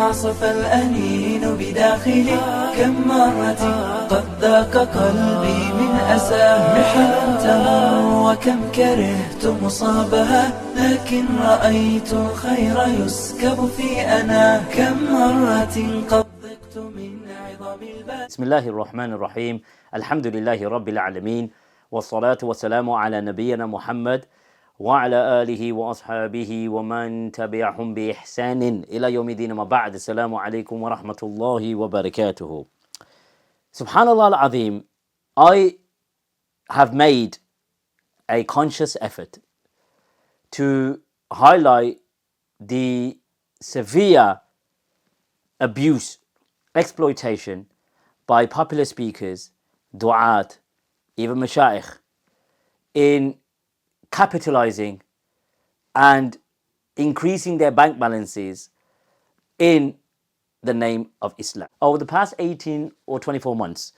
عصف الأنين بداخلي كم مرة قد ذاق قلبي من أساه محلا تمر وكم كرهت مصابها لكن رأيت الخير يسكب في أنا كم مرة قد ضقت من عظم الباب. بسم الله الرحمن الرحيم. الحمد لله رب العالمين والصلاة والسلام على نبينا محمد وعلى آله وأصحابه ومن تبعهم بإحسان إلى يوم الدين. ما بعد. السلام عليكم ورحمة الله وبركاته. Subhanallah al-Azim, I have made a conscious effort to highlight the severe abuse, exploitation by popular speakers, du'at, even mashayikh, in capitalizing and increasing their bank balances in the name of Islam. Over the past 18 or 24 months,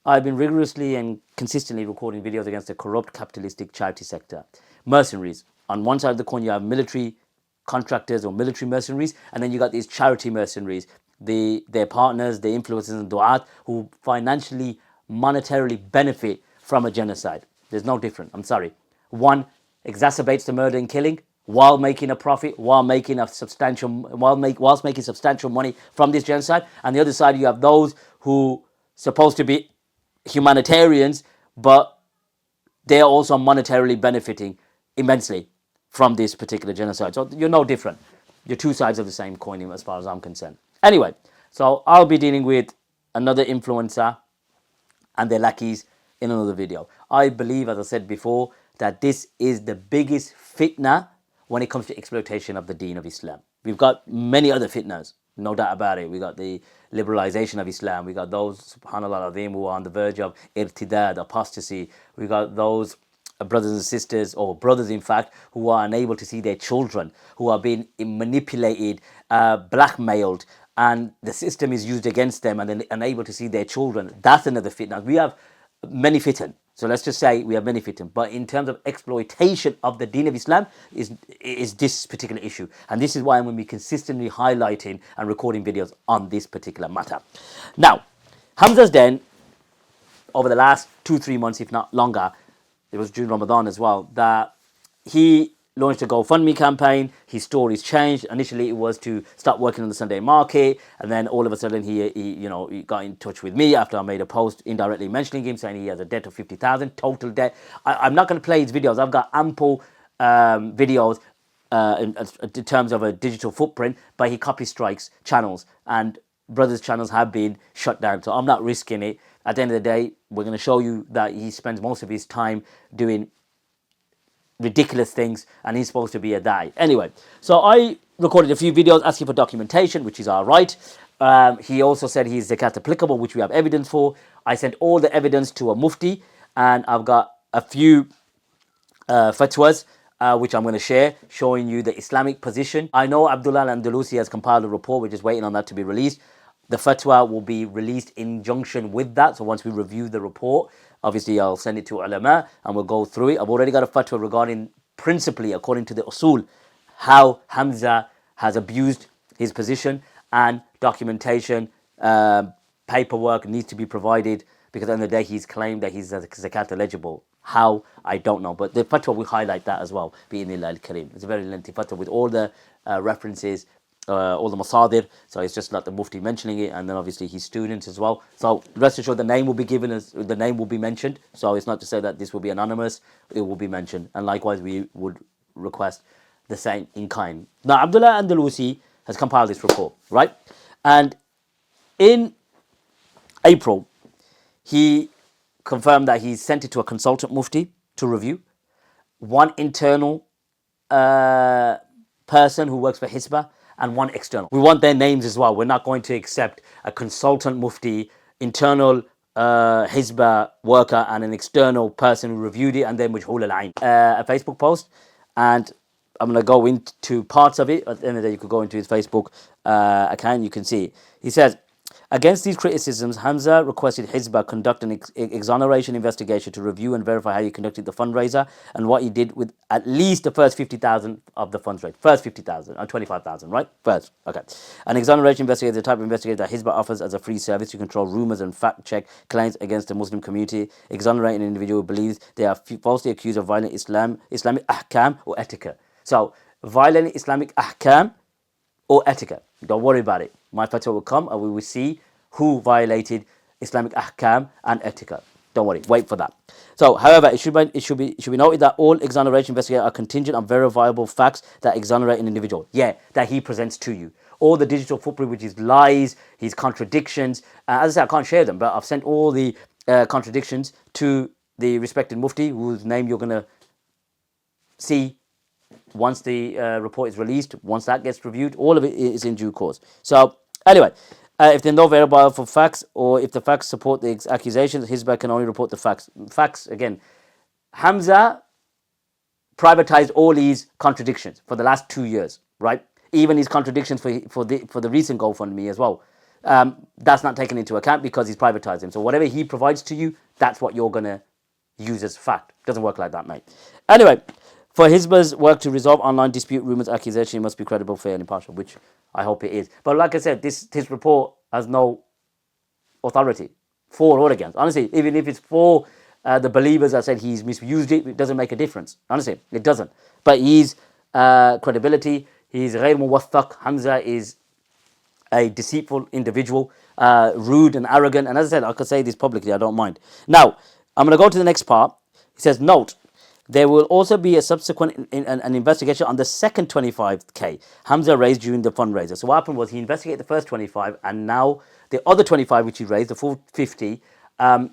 I've been rigorously and consistently recording videos against the corrupt capitalistic charity sector. Mercenaries. On one side of the coin, you have military contractors or military mercenaries, and then you got these charity mercenaries, their partners, their influencers and du'at who financially, monetarily benefit from a genocide. There's no different. I'm sorry. One exacerbates the murder and killing while making a profit, whilst making substantial money from this genocide. And the other side, you have those who supposed to be humanitarians, but they're also monetarily benefiting immensely from this particular genocide. So you're no different. You're two sides of the same coin as far as I'm concerned. Anyway, so I'll be dealing with another influencer and their lackeys in another video. I believe, as I said before, that this is the biggest fitna when it comes to exploitation of the deen of Islam. We've got many other fitnas, no doubt about it. We got the liberalization of Islam. We got those, subhanallah al-azim, who are on the verge of irtidad, apostasy. We got those brothers and sisters, or brothers in fact, who are unable to see their children, who are being manipulated, blackmailed, and the system is used against them and they're unable to see their children. That's another fitna. We have many fitan. So let's just say we have many fitan. But in terms of exploitation of the deen of Islam is this particular issue. And this is why I'm going to be consistently highlighting and recording videos on this particular matter. Now, Hamza's Den, over the last 2-3 months, if not longer, it was during Ramadan as well, that he launched a GoFundMe campaign. His stories changed. Initially, it was to start working on the Sunday market, and then all of a sudden, he got in touch with me after I made a post indirectly mentioning him, saying he has a debt of 50,000 total debt. I'm not going to play his videos. I've got ample videos in terms of a digital footprint, but he copy strikes channels, and brothers' channels have been shut down. So I'm not risking it. At the end of the day, we're going to show you that he spends most of his time doing ridiculous things, and he's supposed to be a da'i. Anyway, so I recorded a few videos asking for documentation, which is all right. He also said he's zakat applicable, which we have evidence for. I sent all the evidence to a mufti, and I've got a few fatwas which I'm going to share, showing you the Islamic position. I know Abdullah al-Andalusi has compiled a report. We're just waiting on that to be released. The fatwa will be released in conjunction with that. So once we review the report, obviously I'll send it to ulama and we'll go through it. I've already got a fatwa regarding, principally according to the usul, how Hamza has abused his position, and documentation, paperwork needs to be provided, because at the end of the day he's claimed that he's zakat eligible. How? I don't know. But the fatwa will highlight that as well. Bi'idhnillah al-kareem. It's a very lengthy fatwa with all the references, all the masadir. So it's just not the mufti mentioning it, and then obviously his students as well. So rest assured, the name will be given, as the name will be mentioned. So it's not to say that this will be anonymous. It will be mentioned, and likewise we would request the same in kind. Now Abdullah Andalusi has compiled this report, right? And in April, he confirmed that he sent it to a consultant mufti to review, one internal person who works for Hisbah, and one external. We want their names as well. We're not going to accept a consultant mufti, internal Hisbah worker, and an external person who reviewed it, and then Majhul al-Ain. A Facebook post, and I'm going to go into parts of it. At the end of the day, you could go into his Facebook account, you can see it. He says, Against these criticisms, Hamza requested Hizbah conduct an exoneration investigation to review and verify how he conducted the fundraiser and what he did with at least the first 50,000 of the funds raised. First 50,000 or 25,000, right? First, okay. An exoneration investigator is the type of investigator that Hizbah offers as a free service to control rumors and fact-check claims against the Muslim community. Exonerating an individual who believes they are falsely accused of violent Islamic ahkam or etiquette. So, violent Islamic ahkam or etiquette. Don't worry about it. My fatwa will come and we will see who violated Islamic ahkam and etiquette. Don't worry, wait for that. So, however, it should be noted that all exoneration investigators are contingent on verifiable facts that exonerate an individual. Yeah, that he presents to you. All the digital footprint, which is lies, his contradictions. As I said, I can't share them, but I've sent all the contradictions to the respected Mufti, whose name you're going to see once the report is released, once that gets reviewed. All of it is in due course. So, anyway, if there are no verifiable facts, or if the facts support the accusations, Hizbah can only report the facts. Facts, again, Hamza privatized all these contradictions for the last 2 years, right? Even his contradictions for the recent GoFundMe as well. That's not taken into account because he's privatized them. So whatever he provides to you, that's what you're going to use as fact. Doesn't work like that, mate. Anyway, for Hizbah's work to resolve online dispute, rumors, accusation, it must be credible, fair, and impartial, which I hope it is. But like I said, this report has no authority, for or against. Honestly, even if it's for the believers that said he's misused it, it doesn't make a difference. Honestly, it doesn't. But his credibility, he's غير موثق. Hamza is a deceitful individual, rude and arrogant. And as I said, I could say this publicly, I don't mind. Now, I'm going to go to the next part. He says, note, there will also be a subsequent an investigation on the second 25k Hamza raised during the fundraiser. So what happened was he investigated the first 25, and now the other 25 which he raised, the full 50,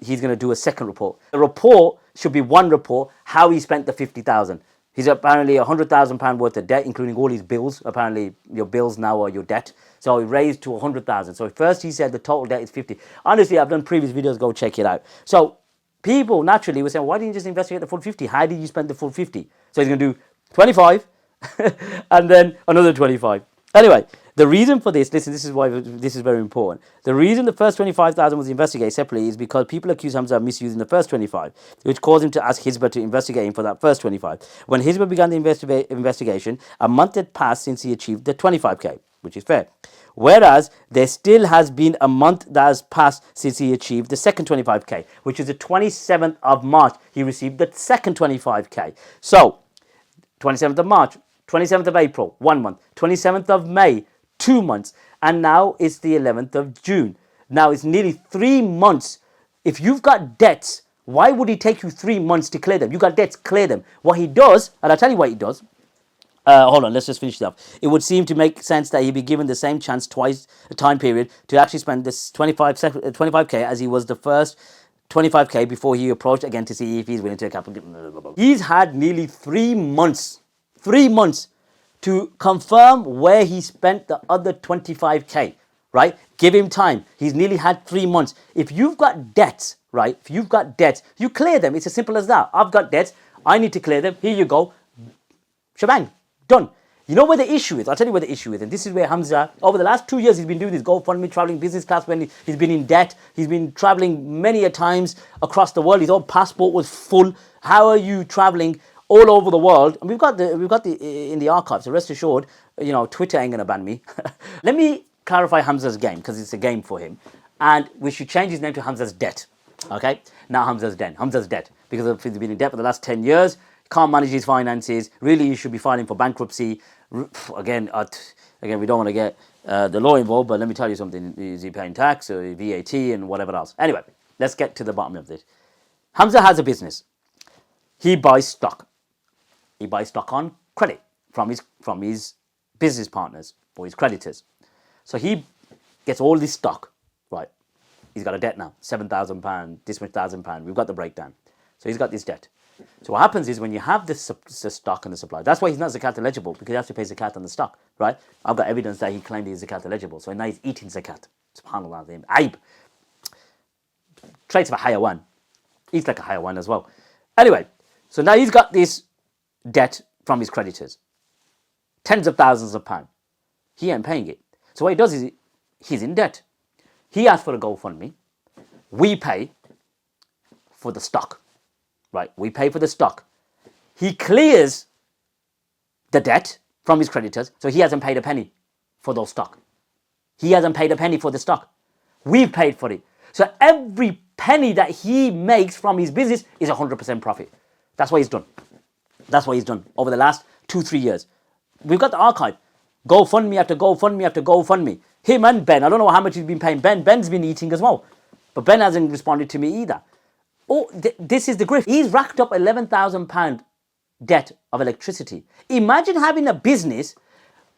he's going to do a second report. The report should be one report, how he spent the 50,000. He's apparently £100,000 worth of debt, including all his bills. Apparently, your bills now are your debt. So he raised to 100,000. So first he said the total debt is 50. Honestly, I've done previous videos. Go check it out. So people naturally were saying, why didn't you just investigate the full 50? How did you spend the full 50? So he's going to do 25 and then another 25. Anyway, the reason for this, listen, this is why this is very important. The reason the first 25,000 was investigated separately is because people accused Hamza of misusing the first 25, which caused him to ask Hizbah to investigate him for that first 25. When Hizbah began the investigation, a month had passed since he achieved the 25k, which is fair. Whereas there still has been a month that has passed since he achieved the second 25k, which is the 27th of March. He received the second 25k. So, 27th of March, 27th of April, 1 month, 27th of May, 2 months, and now it's the 11th of June. Now it's nearly 3 months. If you've got debts, why would it take you 3 months to clear them? You got debts, clear them. What he does, and I'll tell you what he does. Hold on, let's just finish it up. It would seem to make sense that he be given the same chance twice a time period to actually spend this 25k as he was the first 25k before he approached again to see if he's willing to capital. He's had nearly 3 months to confirm where he spent the other 25k, right? Give him time. He's nearly had 3 months. If you've got debts, right? If you've got debts, you clear them. It's as simple as that. I've got debts. I need to clear them. Here you go. Shebang. Done. You know where the issue is? I'll tell you where the issue is. And this is where Hamza, over the last 2 years, he's been doing this GoFundMe, traveling business class when he's been in debt. He's been traveling many a times across the world. His own passport was full. How are you traveling all over the world? And we've got the in the archives. So rest assured, you know, Twitter ain't gonna ban me. Let me clarify Hamza's game, because it's a game for him. And we should change his name to Hamza's Debt. Okay? Now Hamza's debt. Because he's been in debt for the last 10 years. Can't manage his finances. Really, he should be filing for bankruptcy. Again, we don't want to get the law involved, but let me tell you something. Is he paying tax or VAT and whatever else? Anyway, let's get to the bottom of this. Hamza has a business. He buys stock. He buys stock on credit from his business partners or his creditors. So he gets all this stock, right? He's got a debt now, £7,000, this much £1,000. We've got the breakdown. So he's got this debt. So what happens is when you have this stock and the supply, that's why he's not zakat eligible, because he has to pay zakat on the stock, right? I've got evidence that he claimed he's zakat eligible. So now he's eating zakat. SubhanAllah, aib. Traits of a hayawan. Eats like a hayawan as well. Anyway, so now he's got this debt from his creditors. Tens of thousands of pounds. He ain't paying it. So what he does is he's in debt. He asked for a GoFundMe. We pay for the stock, right? We pay for the stock. He clears the debt from his creditors, so he hasn't paid a penny for those stock. He hasn't paid a penny for the stock. We've paid for it. So every penny that he makes from his business is 100% profit. That's what he's done. That's what he's done over the last 2-3 years. We've got the archive. GoFundMe after GoFundMe after GoFundMe. Him and Ben, I don't know how much he's been paying Ben. Ben's been eating as well. But Ben hasn't responded to me either. Oh, this is the grift. He's racked up £11,000 debt of electricity. Imagine having a business,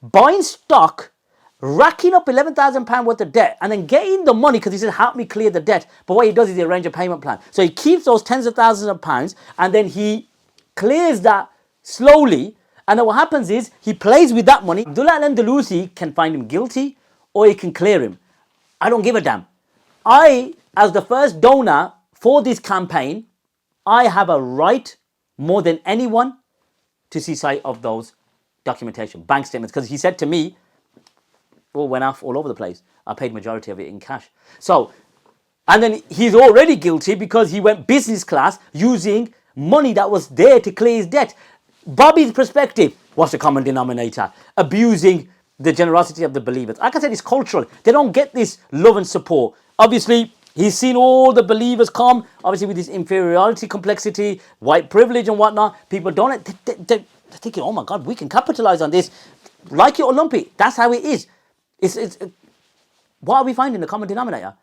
buying stock, racking up £11,000 worth of debt, and then getting the money because he said, help me clear the debt. But what he does is he arranges a payment plan. So he keeps those tens of thousands of pounds, and then he clears that slowly. And then what happens is he plays with that money. Abdullah Al-Andalusi can find him guilty or he can clear him. I don't give a damn. I, as the first donor for this campaign, I have a right more than anyone to see sight of those documentation, bank statements. Because he said to me, all went off all over the place. I paid majority of it in cash. So, and then he's already guilty because he went business class using money that was there to clear his debt. Bobby's perspective, what's the common denominator? Abusing the generosity of the believers. Like I said, it's cultural. They don't get this love and support. Obviously, he's seen all the believers come, obviously with this inferiority complexity, white privilege and whatnot. People don't, they're thinking, oh my God, we can capitalize on this. Like it or lump it. That's how it is. It's what are we finding? The common denominator?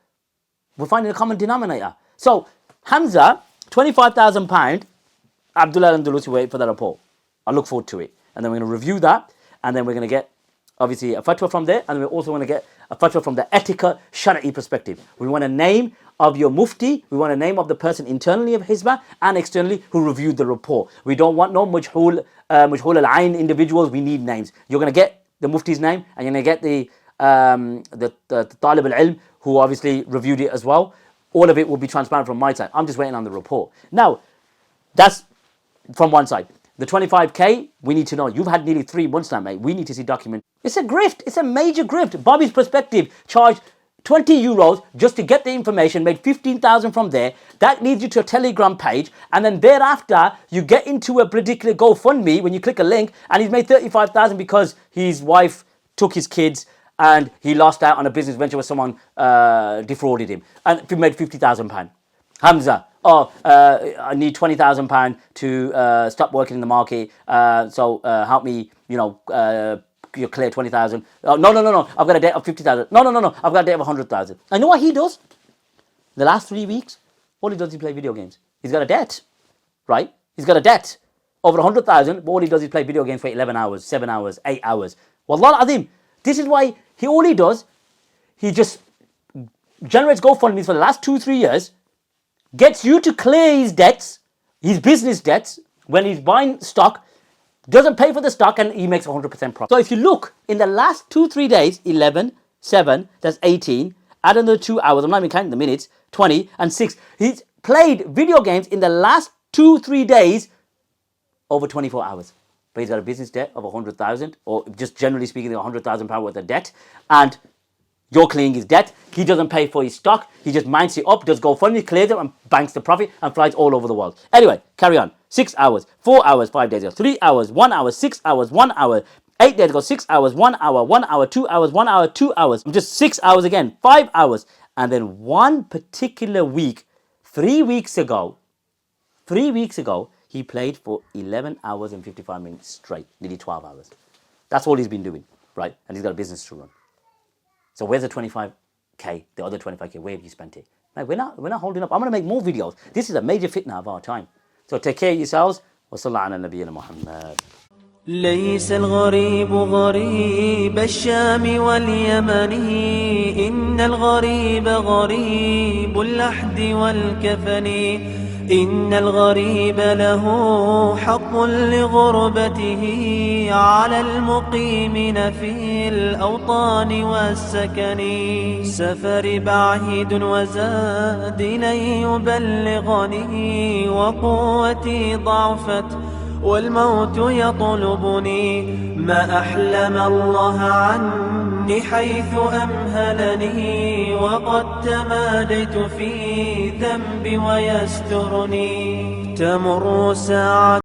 We're finding a common denominator. So, Hamza, £25,000, Abdullah Al-Andalusi, wait for the report. I look forward to it. And then we're going to review that. And then we're going to get, obviously, a fatwa from there. And we're also going to get a fatwa from the ethical, Shari'i perspective. We want a name of your mufti. We want a name of the person internally of Hizbah and externally who reviewed the report. We don't want no majhul al-ayn individuals. We need names. You're going to get the mufti's name and you're going to get the talib al-ilm who obviously reviewed it as well. All of it will be transparent from my side. I'm just waiting on the report. Now, that's from one side. The 25k, we need to know. You've had nearly 3 months now, mate. We need to see document. It's a grift. It's a major grift. Bobby's perspective charged 20 euros just to get the information, made 15,000 from there. That leads you to a Telegram page. And then thereafter, you get into a particular GoFundMe when you click a link. And he's made 35,000 because his wife took his kids and he lost out on a business venture where someone defrauded him. And he made £50,000. Hamza, I need £20,000 to stop working in the market. So help me, you clear 20,000. No. I've got a debt of 50,000. No. I've got a debt of 100,000. I know what he does. The last 3 weeks, all he does is play video games. He's got a debt, right? He's got a debt over 100,000. But all he does is play video games for 11 hours, 7 hours, 8 hours. Wallah al-azim. This is why all he does, he just generates GoFundMes for the last 2-3 years. Gets you to clear his debts, his business debts, when he's buying stock, doesn't pay for the stock, and he makes 100% profit. So if you look, in the last 2-3 days, 11, 7, that's 18, add another 2 hours, I'm not even counting the minutes, 20, and 6. He's played video games in the last 2-3 days, over 24 hours. But he's got a business debt of 100,000, or just generally speaking, £100,000 worth of debt, and you're clearing his debt. He doesn't pay for his stock. He just minds it up, does GoFundMe, clears it, and banks the profit, and flies all over the world. Anyway, carry on. 6 hours, 4 hours, 5 days ago, 3 hours, 1 hour, 6 hours, 1 hour, 8 days ago, 6 hours, 1 hour, 1 hour, 2 hours, 1 hour, 2 hours, just 6 hours again, 5 hours. And then one particular week, 3 weeks ago, he played for 11 hours and 55 minutes straight, nearly 12 hours. That's all he's been doing, right? And he's got a business to run. So where's the 25k, the other 25k? Where have you spent it? Mate, we're not holding up. I'm going to make more videos. This is a major fitna of our time. So take care of yourselves. Wa sallallahu ala nabiyyina Muhammad. ليس الغريب غريب الشام واليمن إن الغريب غريب اللحد والكفن إن الغريب له حق لغربته على المقيمين في الأوطان والسكن سفر بعيد وزاد لن يبلغني وقوتي ضعفت والموت يطلبني. ما أحلم الله عني حيث أمهلني، وقد تماديت في ذنبي ويسترني. تمر ساعة